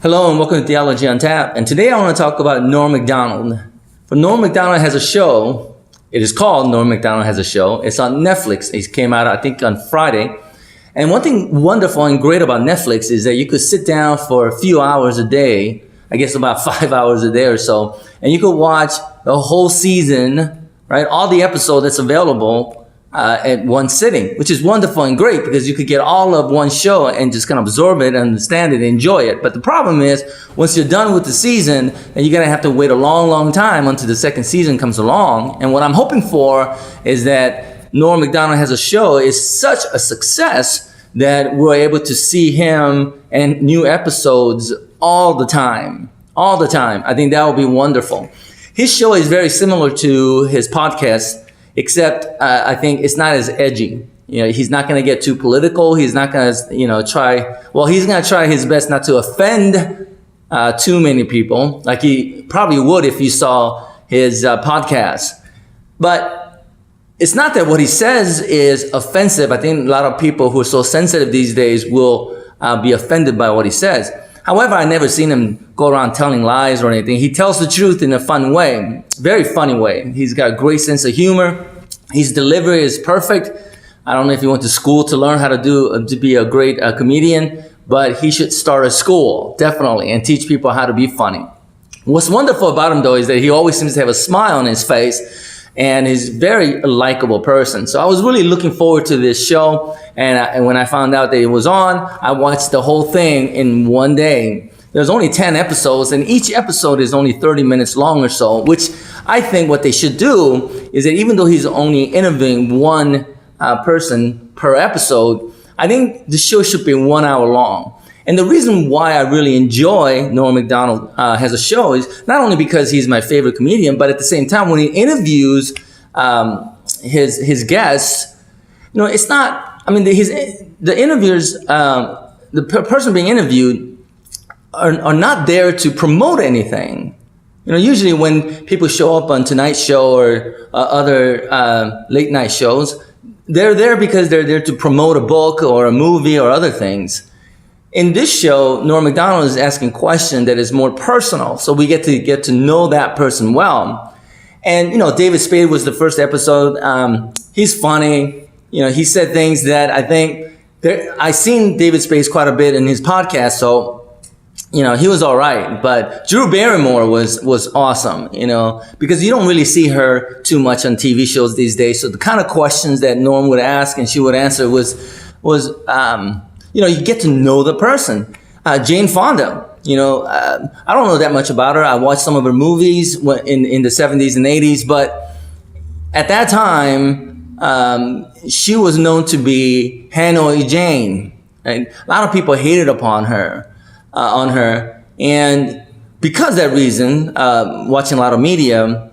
Hello and welcome to Theology on Tap. And today I want to talk about Norm Macdonald. For Norm Macdonald has a show. It is called Norm Macdonald Has a Show. It's on Netflix. It came out, I think, on Friday. And one thing wonderful and great about Netflix is that you could sit down for a few hours a day, I guess about 5 hours a day or so, and you could watch the whole season, right? All the episodes that's available at one sitting, which is wonderful and great because you could get all of one show and just kind of absorb it, understand it, enjoy it. But the problem is, once you're done with the season, then you're going to have to wait a long, long time until the second season comes along. And what I'm hoping for is that Norm Macdonald Has a Show is such a success that we're able to see him and new episodes all the time. All the time. I think that would be wonderful. His show is very similar to his podcast, except I think it's not as edgy. You know, he's not going to get too political. He's not going to, he's going to try his best not to offend too many people, like he probably would if you saw his podcast. But it's not that what he says is offensive. I think a lot of people who are so sensitive these days will be offended by what he says. However, I never seen him go around telling lies or anything. He tells the truth in a fun way, very funny way. He's got a great sense of humor. His delivery is perfect. I don't know if he went to school to learn how to be a great comedian, but he should start a school, definitely, and teach people how to be funny. What's wonderful about him, though, is that he always seems to have a smile on his face, and he's a very likable person. So I was really looking forward to this show. And when I found out that it was on, I watched the whole thing in one day. There's only 10 episodes, and each episode is only 30 minutes long or so, which I think what they should do is that even though he's only interviewing one person per episode, I think the show should be 1 hour long. And the reason why I really enjoy Norm Macdonald Has a Show is not only because he's my favorite comedian, but at the same time, when he interviews his guests, it's not, the interviewers, the person being interviewed are not there to promote anything. Usually when people show up on Tonight Show or other late night shows, they're there because they're there to promote a book or a movie or other things. In this show, Norm Macdonald is asking questions that is more personal, so we get to know that person well. And David Spade was the first episode. He's funny. He said things that I think I've seen David Spade quite a bit in his podcast, so he was all right. But Drew Barrymore was awesome. Because you don't really see her too much on TV shows these days. So the kind of questions that Norm would ask and she would answer was you get to know the person. Jane Fonda, I don't know that much about her. I watched some of her movies in the 70s and 80s, but at that time, she was known to be Hanoi Jane. Right? A lot of people hated upon her, and because of that reason, watching a lot of media,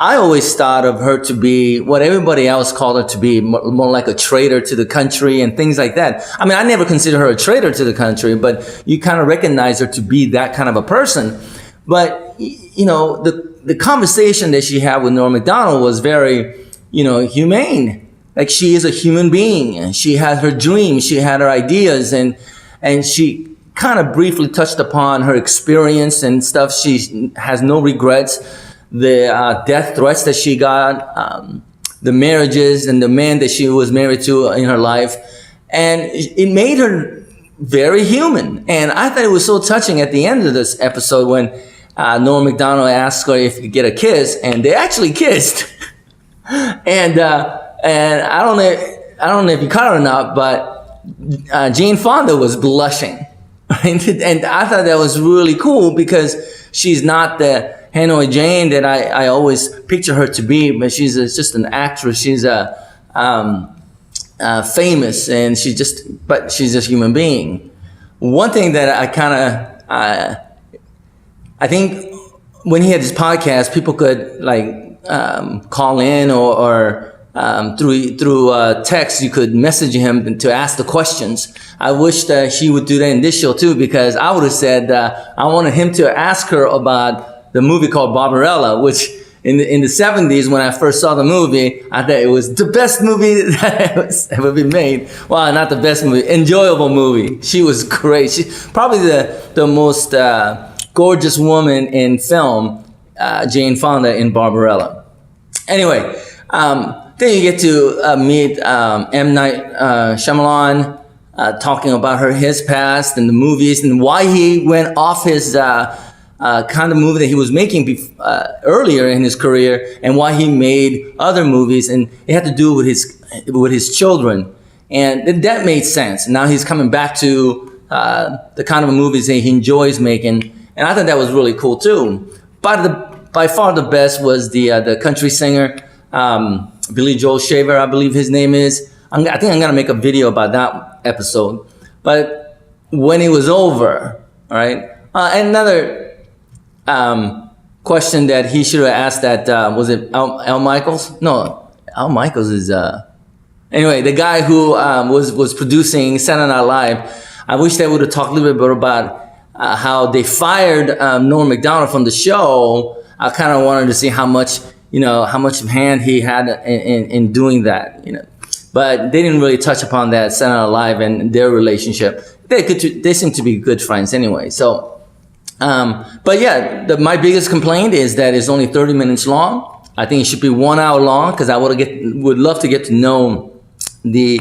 I always thought of her to be what everybody else called her to be, more like a traitor to the country and things like that. I never consider her a traitor to the country, but you kind of recognize her to be that kind of a person. But, the conversation that she had with Norm Macdonald was very, humane. Like, she is a human being. She had her dreams. She had her ideas. And she kind of briefly touched upon her experience and stuff. She has no regrets. The death threats that she got, the marriages and the man that she was married to in her life. And it made her very human. And I thought it was so touching at the end of this episode when Norm Macdonald asked her if he could get a kiss, and they actually kissed. and I don't know if you caught it or not, but Jane Fonda was blushing. Right? And I thought that was really cool because she's not the Hanoi Jane that I always picture her to be, but she's just an actress. She's famous, and she's just a human being. One thing that I think when he had his podcast, people could call in or through text, you could message him to ask the questions. I wish that he would do that in this show too, because I would have said I wanted him to ask her about the movie called Barbarella, which in the 70s when I first saw the movie, I thought it was the best movie that has ever been made. Well, not the best movie, enjoyable movie. She was great. She's probably the most gorgeous woman in film, Jane Fonda in Barbarella. Anyway, then you get to meet M. Night Shyamalan, talking about his past and the movies and why he went off his kind of movie that he was making earlier in his career, and why he made other movies, and it had to do with his children, and that made sense. Now he's coming back to the kind of movies that he enjoys making, and I thought that was really cool too. By far the best was the country singer, Billy Joel Shaver, I believe his name is. I think I'm gonna make a video about that episode. But when it was over, all right, another question that he should have asked, that was it Al Michaels? No, Al Michaels is anyway, the guy who was producing Saturday Night Live. I wish they would have talked a little bit about how they fired Norm Macdonald from the show. I kind of wanted to see how much of hand he had in doing that, but they didn't really touch upon that Saturday Night Live and their relationship. They seem to be good friends anyway. So but yeah, my biggest complaint is that it's only 30 minutes long. I think it should be 1 hour long, because I would love to get to know the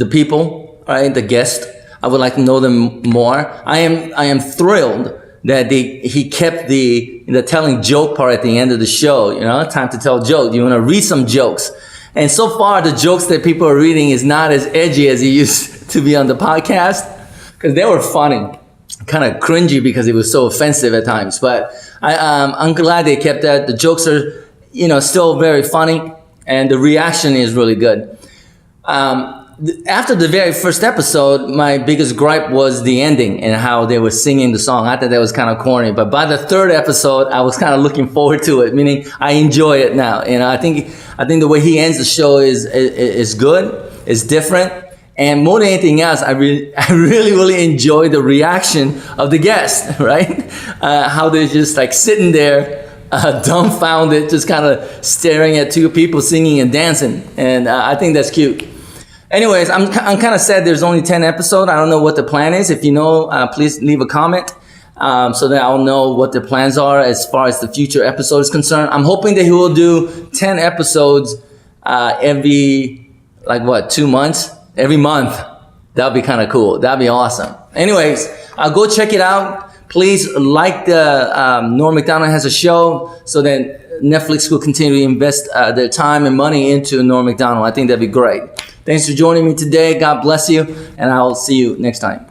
people, right? The guests. I would like to know them more. I am thrilled that he kept the telling joke part at the end of the show. Time to tell jokes. You want to read some jokes, and so far the jokes that people are reading is not as edgy as it used to be on the podcast, because they were funny. Kind of cringy because it was so offensive at times, but I'm glad they kept that. The jokes are, still very funny, and the reaction is really good. After the very first episode, my biggest gripe was the ending and how they were singing the song. I thought that was kind of corny, but by the third episode, I was kind of looking forward to it, meaning I enjoy it now. I think the way he ends the show is good, it's different. And more than anything else, I really enjoy the reaction of the guests, right? How they're just like sitting there, dumbfounded, just kind of staring at two people singing and dancing. And I think that's cute. Anyways, I'm kind of sad there's only 10 episodes. I don't know what the plan is. If you know, please leave a comment so that I'll know what their plans are as far as the future episode is concerned. I'm hoping that he will do 10 episodes every, 2 months? Every month. That'd be kind of cool. That'd be awesome. Anyways, go check it out. Please like the Norm Macdonald Has a Show, so that Netflix will continue to invest their time and money into Norm Macdonald. I think that'd be great. Thanks for joining me today. God bless you, and I'll see you next time.